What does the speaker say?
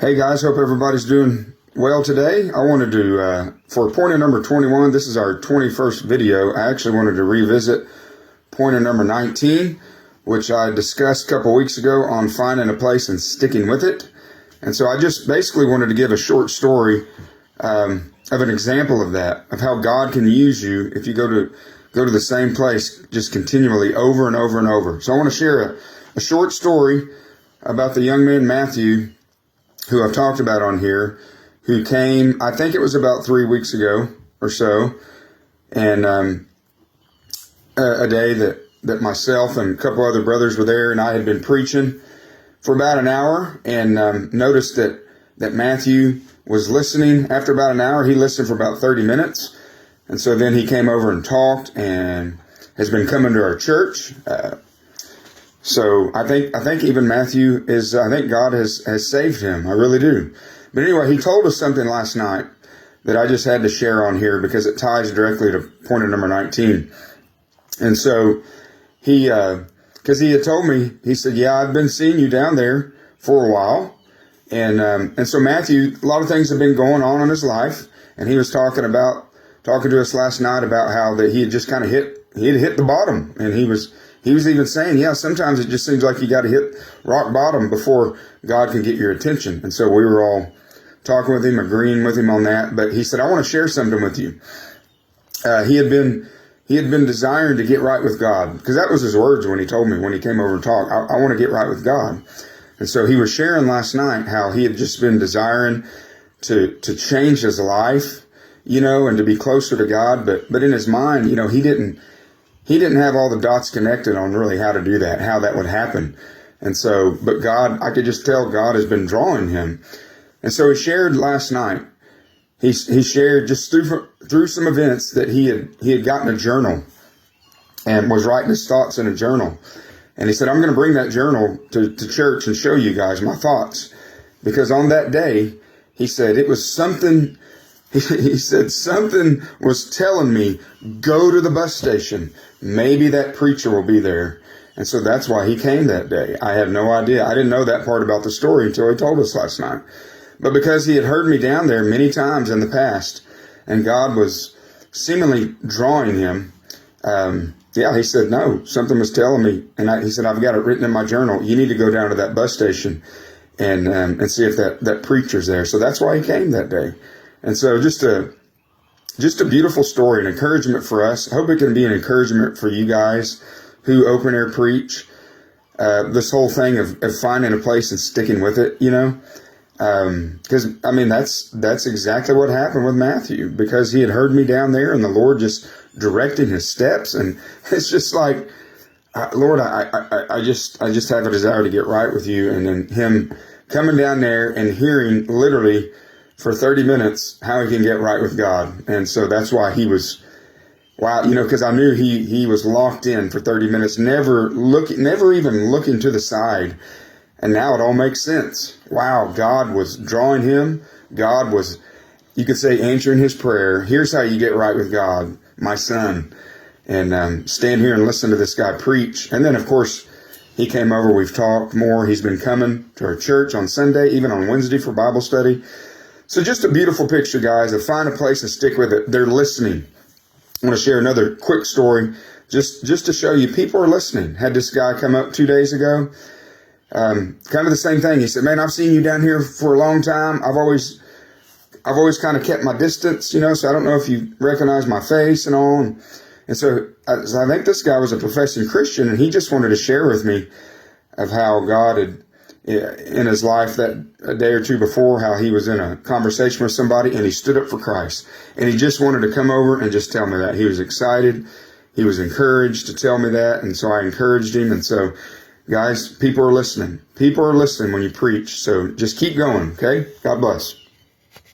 Hey guys, hope everybody's doing well today. I wanted to, for pointer number 21, this is our 21st video. I actually wanted to revisit pointer number 19, which I discussed a couple weeks ago on finding a place and sticking with it. And so I just basically wanted to give a short story of an example of that, of how God can use you if you go to the same place just continually over and over and over. So I want to share a short story about the young man Matthew, who I've talked about on here, who came, I think it was about 3 weeks ago or so, and a day that myself and a couple other brothers were there, and I had been preaching for about an hour, and noticed that Matthew was listening. After about an hour, he listened for about 30 minutes, and so then he came over and talked, and has been coming to our church. So I think even Matthew is, I think God has saved him. I really do. But anyway, he told us something last night that I just had to share on here because it ties directly to pointer number 19. And so he, because he had told me, he said, yeah, I've been seeing you down there for a while. And so Matthew, a lot of things have been going on in his life. And he was talking to us last night about how that he had just kind of hit the bottom. And he was even saying, yeah, sometimes it just seems like you got to hit rock bottom before God can get your attention. And so we were all talking with him, agreeing with him on that. But he said, I want to share something with you. He had been desiring to get right with God, because that was his words when he told me, when he came over and talked, I want to get right with God. And so he was sharing last night how he had just been desiring to change his life, and to be closer to God. But in his mind, he didn't have all the dots connected on really how to do that, how that would happen. And so, but God, I could just tell God has been drawing him. And so he shared last night, he shared just through some events that he had gotten a journal and was writing his thoughts in a journal. And he said, I'm going to bring that journal to church and show you guys my thoughts. Because on that day, he said, it was something, he said, something was telling me, go to the bus station. Maybe that preacher will be there. And so that's why he came that day. I had no idea. I didn't know that part about the story until he told us last night. But because he had heard me down there many times in the past, and God was seemingly drawing him, he said, no, something was telling me. And he said, I've got it written in my journal. You need to go down to that bus station and see if that preacher's there. So that's why he came that day. And so just a beautiful story, an encouragement for us. I hope it can be an encouragement for you guys who open air preach. This whole thing of finding a place and sticking with it, because that's exactly what happened with Matthew, because he had heard me down there and the Lord just directing his steps. And it's just like, Lord, I just have a desire to get right with you. And then him coming down there and hearing literally for 30 minutes how he can get right with God. And so that's why he was, wow, because I knew he was locked in for 30 minutes, never even looking to the side. And now it all makes sense. Wow, God was drawing him. God was, you could say, answering his prayer. Here's how you get right with God, my son. And stand here and listen to this guy preach. And then, of course, he came over. We've talked more. He's been coming to our church on Sunday, even on Wednesday for Bible study. So just a beautiful picture, guys, of find a place and stick with it. They're listening. I want to share another quick story just to show you people are listening. Had this guy come up 2 days ago. Kind of the same thing. He said, man, I've seen you down here for a long time. I've always kind of kept my distance, so I don't know if you recognize my face and all. And so I think this guy was a professing Christian, and he just wanted to share with me of how God had, in his life that a day or two before, how he was in a conversation with somebody and he stood up for Christ. And he just wanted to come over and just tell me that. He was excited. He was encouraged to tell me that. And so I encouraged him. And so, guys, people are listening. People are listening when you preach. So just keep going, okay? God bless.